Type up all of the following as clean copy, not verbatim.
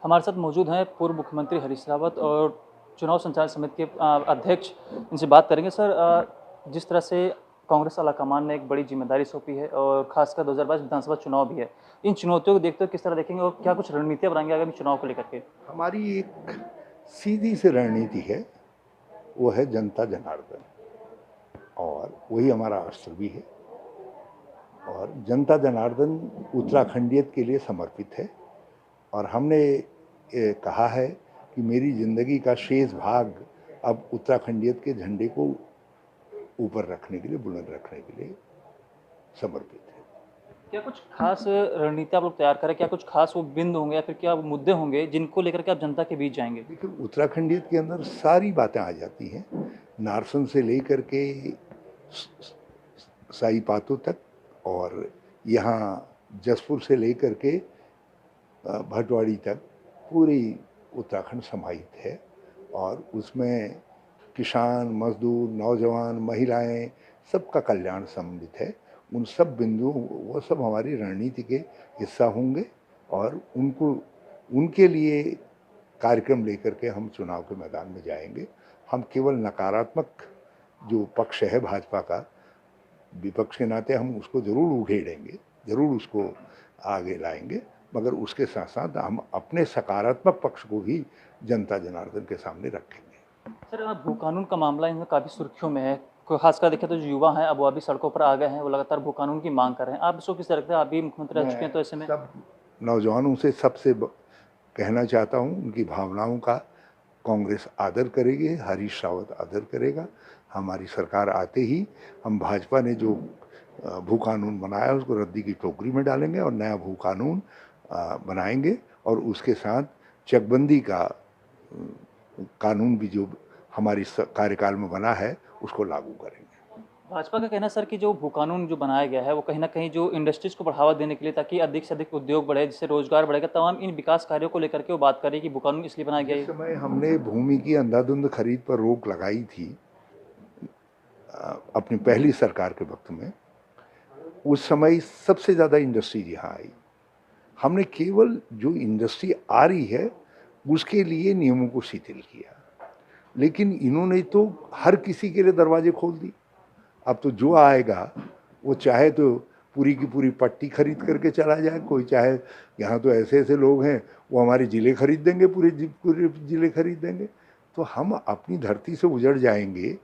हमारे साथ मौजूद हैं पूर्व मुख्यमंत्री हरीश रावत और चुनाव संचालन समिति के अध्यक्ष। इनसे बात करेंगे। सर, जिस तरह से कांग्रेस आलाकमान ने एक बड़ी जिम्मेदारी सौंपी है और खासकर 2022 विधानसभा चुनाव भी है, इन चुनौतियों को देखते हुए किस तरह देखेंगे और क्या कुछ रणनीतियां बनाएंगे आगामी चुनाव को लेकर के? हमारी एक सीधी सी रणनीति है, वो है जनता जनार्दन, और वही हमारा अस्त्र भी है। और जनता जनार्दन उत्तराखंडियत के लिए समर्पित है। और हमने कहा है कि मेरी जिंदगी का शेष भाग अब उत्तराखंडियत के झंडे को ऊपर रखने के लिए, बुलंद रखने के लिए समर्पित है। क्या कुछ खास रणनीति आप लोग तैयार करें? क्या कुछ खास वो बिंदु होंगे या फिर क्या मुद्दे होंगे जिनको लेकर के आप जनता के बीच जाएंगे? देखिए, उत्तराखंडियत के अंदर सारी बातें आ जाती हैं, नारसन से लेकर के साई पातो तक, और यहाँ जसपुर से लेकर के भटवाड़ी तक पूरी उत्तराखंड समाहित है। और उसमें किसान, मजदूर, नौजवान, महिलाएं, सबका कल्याण सम्मिलित है। उन सब बिंदुओं, वो सब हमारी रणनीति के हिस्सा होंगे और उनके लिए कार्यक्रम लेकर के हम चुनाव के मैदान में जाएंगे। हम केवल नकारात्मक जो पक्ष है भाजपा का, विपक्ष के नाते हम उसको जरूर उघेड़ेंगे, जरूर उसको आगे लाएंगे, मगर उसके साथ साथ हम अपने सकारात्मक पक्ष को भी जनता जनार्दन के सामने रखेंगे। सर, भू कानून का मामला इनमें काफ़ी सुर्खियों में है। खासकर देखें तो जो युवा हैं अब वो अभी सड़कों पर आ गए हैं, वो लगातार भू कानून की मांग कर रहे हैं। आप इसको किस तरह से, आप भी मुख्यमंत्री रह चुके हैं, तो ऐसे में सब नौजवानों से सबसे कहना चाहता हूँ, उनकी भावनाओं का कांग्रेस आदर करेगी, हरीश रावत आदर करेगा। हमारी सरकार आते ही हम भाजपा ने जो भू कानून बनाया उसको रद्दी की टोकरी में डालेंगे और नया भू कानून बनाएंगे, और उसके साथ चकबंदी का कानून भी जो हमारी कार्यकाल में बना है उसको लागू करेंगे। भाजपा का कहना है सर कि जो भू कानून जो बनाया गया है वो कहीं ना कहीं जो इंडस्ट्रीज को बढ़ावा देने के लिए, ताकि अधिक से अधिक उद्योग बढ़े, जिससे रोजगार बढ़ेगा, तमाम इन विकास कार्यों को लेकर के वो बात कर रही है कि भू कानून इसलिए बनाया गया है। इस समय हमने भूमि की अंधाधुंध खरीद पर रोक लगाई थी अपनी पहली सरकार के वक्त में। उस समय सबसे ज़्यादा इंडस्ट्री यहाँ आई। हमने केवल जो इंडस्ट्री आ रही है उसके लिए नियमों को शिथिल किया, लेकिन इन्होंने तो हर किसी के लिए दरवाजे खोल दी। अब तो जो आएगा वो चाहे तो पूरी की पूरी पट्टी खरीद करके चला जाए, कोई चाहे, यहाँ तो ऐसे ऐसे लोग हैं वो हमारे ज़िले खरीद देंगे, पूरे ज़िले खरीद देंगे। तो हम अपनी धरती से उजड़ जाएंगे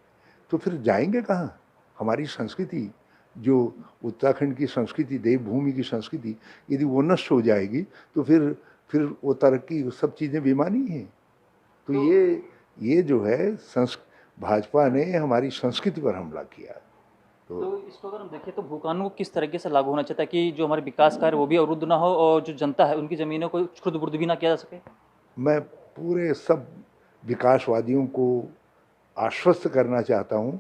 तो फिर जाएंगे कहाँ? हमारी संस्कृति, जो उत्तराखंड की संस्कृति, देवभूमि की संस्कृति, यदि वो नष्ट हो जाएगी तो फिर वो तरक्की, वो सब चीज़ें बेमानी हैं। तो ये जो है भाजपा ने हमारी संस्कृति पर हमला किया। तो इसको अगर हम देखें तो भू कानून को किस तरीके से लागू होना चाहिए कि जो हमारे विकास कार्य वो भी अवरुद्ध ना हो और जो जनता है उनकी ज़मीनों को खुर्द-बुर्द भी ना किया जा सके? मैं पूरे सब विकासवादियों को आश्वस्त करना चाहता हूँ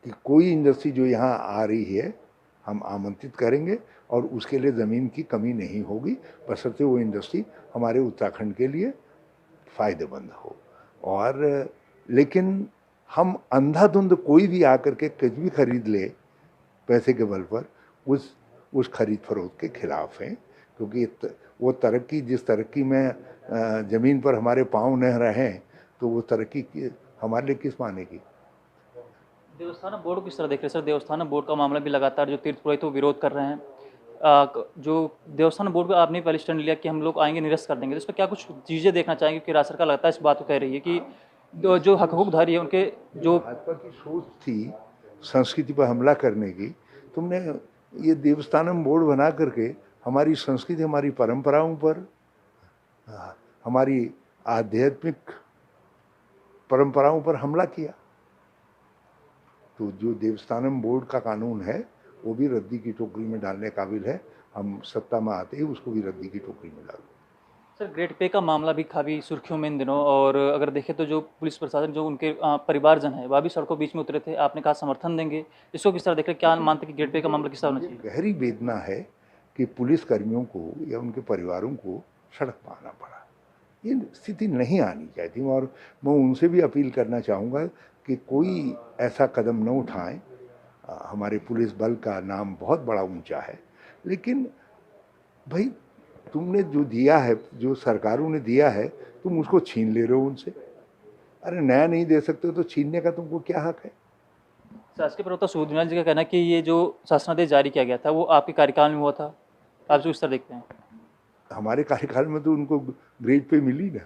कि कोई इंडस्ट्री जो यहाँ आ रही है हम आमंत्रित करेंगे और उसके लिए ज़मीन की कमी नहीं होगी, बशर्ते वो इंडस्ट्री हमारे उत्तराखंड के लिए फ़ायदेमंद हो। और लेकिन हम अंधाधुंध कोई भी आकर के कुछ भी खरीद ले पैसे के बल पर, उस खरीद फरोख्त के खिलाफ हैं, क्योंकि वो तरक्की, जिस तरक्की में ज़मीन पर हमारे पाँव न रहें तो वो तरक्की हमारे लिए किस मायने की। देवस्थानम बोर्ड को किस तरह देख रहे हैं सर? देवस्थानम बोर्ड का मामला भी लगातार जो तीर्थ पुरोहित वो विरोध कर रहे हैं। जो देवस्थानम बोर्ड का आपने पहले स्टैंड लिया कि हम लोग आएंगे निरस्त कर देंगे, तो इसमें क्या कुछ चीज़ें देखना चाहेंगे कि राज्य सरकार लगातार इस बात को कह रही है कि जो हकूकधारी है उनके जो भाजपा की सोच थी संस्कृति पर हमला करने की, तुमने ये देवस्थानम बोर्ड बना करके हमारी संस्कृति, हमारी परंपराओं पर, हमारी आध्यात्मिक परंपराओं पर हमला किया। तो जो देवस्थानम बोर्ड का कानून है वो भी रद्दी की टोकरी में डालने काबिल है। हम सत्ता में आते ही उसको भी रद्दी की टोकरी में डाल। सर, ग्रेट पे का मामला भी काफ़ी सुर्खियों में इन दिनों, और अगर देखें तो जो पुलिस प्रशासन, जो उनके परिवारजन है, वह भी सड़कों बीच में उतरे थे। आपने कहा समर्थन देंगे, इसको किस तरह देख रहे हैं? क्या मानते हैं कि ग्रेट पे का मामला किस तरह होना चाहिए? गहरी वेदना है कि पुलिस कर्मियों को या उनके परिवारों को सड़क पर आना पड़ा। ये स्थिति नहीं आनी चाहिए, और मैं उनसे भी अपील करना चाहूँगा कि कोई ऐसा कदम न उठाएं। हमारे पुलिस बल का नाम बहुत बड़ा ऊंचा है, लेकिन भाई तुमने जो दिया है, जो सरकारों ने दिया है, तुम उसको छीन ले रहे हो उनसे। अरे नया नहीं दे सकते हो तो छीनने का तुमको क्या हक है? शासकीय प्रवक्ता सुधीर जी का कहना है कि ये जो शासनादेश जारी किया गया था वो आपके कार्यकाल में हुआ था। आप जो इस तरह देखते हैं? हमारे कार्यकाल में तो उनको ग्रेड पे मिली ना,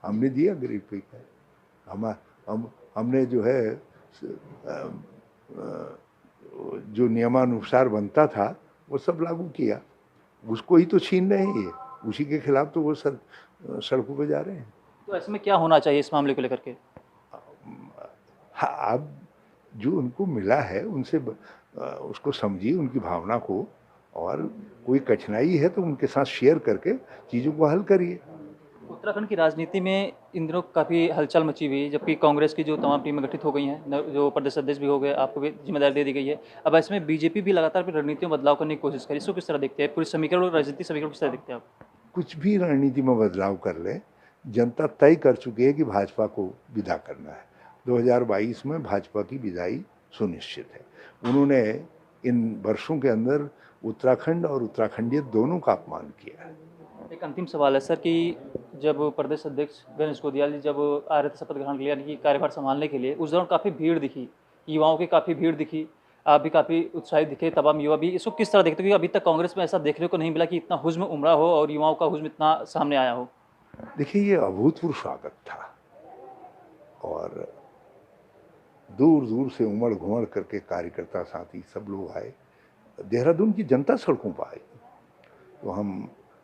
हमने दिया ग्रेड पे का। हमने जो है जो नियमानुसार बनता था वो सब लागू किया। उसको ही तो छीन रहे हैं ये, उसी के खिलाफ तो वो सड़कों पे जा रहे हैं। तो ऐसे में क्या होना चाहिए इस मामले को लेकर के? हाँ, अब जो उनको मिला है उनसे उसको समझिए, उनकी भावना को, और कोई कठिनाई है तो उनके साथ शेयर करके चीज़ों को हल करिए। उत्तराखंड की राजनीति में इन दिनों काफ़ी हलचल मची हुई है, जबकि कांग्रेस की जो तमाम टीमें गठित हो गई हैं, जो प्रदेश अध्यक्ष भी हो गए, आपको भी जिम्मेदारी दे दी गई है। अब ऐसे में बीजेपी भी लगातार अपनी रणनीतियों में बदलाव करने की कोशिश कर रही है। इसको किस तरह देखते हैं? पूरी समीकरण और राजनीतिक समीकरण किस तरह देखते हैं आप? कुछ भी रणनीति में बदलाव कर ले, जनता तय कर चुकी है कि भाजपा को विदा करना है। 2022 में भाजपा की विदाई सुनिश्चित है। उन्होंने इन वर्षों के अंदर उत्तराखंड और उत्तराखंडियत दोनों का अपमान किया है। एक अंतिम सवाल है सर कि जब प्रदेश अध्यक्ष गणेश गोदियाल जी जब आ रहे थे शपथ ग्रहण के लिए, यानी कि कार्यभार संभालने के लिए, उस दौरान काफ़ी भीड़ दिखी, युवाओं की काफ़ी भीड़ दिखी, आप भी काफ़ी उत्साहित दिखे, तमाम युवा भी। इसको किस तरह देखते हो? क्योंकि अभी तक कांग्रेस में ऐसा देखने को नहीं मिला कि इतना हुज़्म उमड़ा हो और युवाओं का हुज़्म इतना सामने आया हो। देखिए, ये अभूतपूर्व स्वागत था और दूर दूर से उमड़ घुमड़ करके कार्यकर्ता साथी सब लोग आए। देहरादून की जनता सड़कों पर आई, तो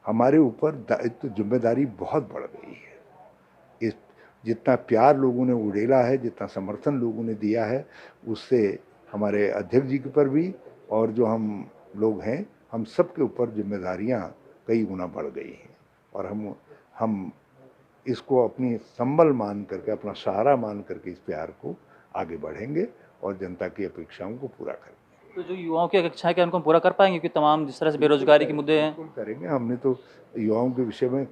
हमारे ऊपर दायित्व, जिम्मेदारी बहुत बढ़ गई है। इस जितना प्यार लोगों ने उड़ेला है, जितना समर्थन लोगों ने दिया है, उससे हमारे अध्यक्ष जी के पर भी और जो हम लोग हैं, हम सब के ऊपर जिम्मेदारियां कई गुना बढ़ गई हैं। और हम इसको अपनी संबल मान करके, अपना सहारा मान करके इस प्यार को आगे बढ़ेंगे और जनता की अपेक्षाओं को पूरा करेंगे। तो जो युवाओं की अपेक्षाएं क्या उनको हम पूरा कर पाएंगे? क्योंकि तमाम जिस तरह से बेरोजगारी के मुद्दे हैं। बिल्कुल करेंगे। हमने तो युवाओं के विषय में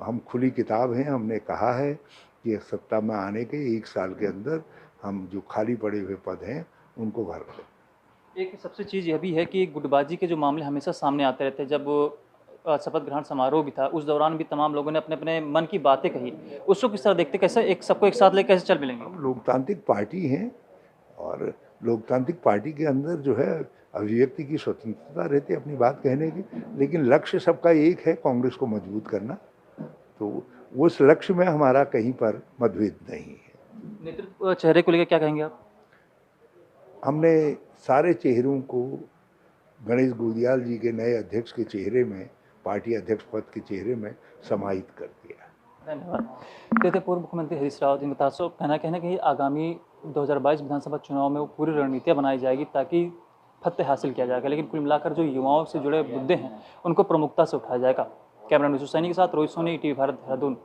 हम खुली किताब हैं। हमने कहा है कि सत्ता में आने के 1 साल के अंदर हम जो खाली पड़े हुए पद हैं उनको भर दें। एक सबसे चीज़ यह भी है कि गुटबाजी के जो मामले हमेशा सामने आते रहते हैं। जब शपथ ग्रहण समारोह भी था, उस दौरान भी तमाम लोगों ने अपने अपने मन की बातें कही। उसको किस तरह देखते, कैसे एक सबको एक साथ लेकर कैसे चल मिलेंगे? हम लोकतांत्रिक पार्टी हैं और लोकतांत्रिक पार्टी के अंदर जो है अभिव्यक्ति की स्वतंत्रता रहती है अपनी बात कहने की, लेकिन लक्ष्य सबका एक है, कांग्रेस को मजबूत करना। तो उस लक्ष्य में हमारा कहीं पर मतभेद नहीं है। नेतृत्व चेहरे को लेकर क्या कहेंगे आप? हमने सारे चेहरों को गणेश गोदियाल जी के नए अध्यक्ष के चेहरे में, पार्टी अध्यक्ष पद के चेहरे में समाहित कर दिया। धन्यवाद। कहते पूर्व मुख्यमंत्री हरीश रावत जी का कहना है कि आगामी 2022 विधानसभा चुनाव में वो पूरी रणनीतियाँ बनाई जाएगी ताकि फतह हासिल किया जाएगा। लेकिन कुल मिलाकर जो युवाओं से जुड़े मुद्दे हैं उनको प्रमुखता से उठाया जाएगा। कैमरा मैन सैनी के साथ रोहित सोनी, टीवी भारत, देहरादून।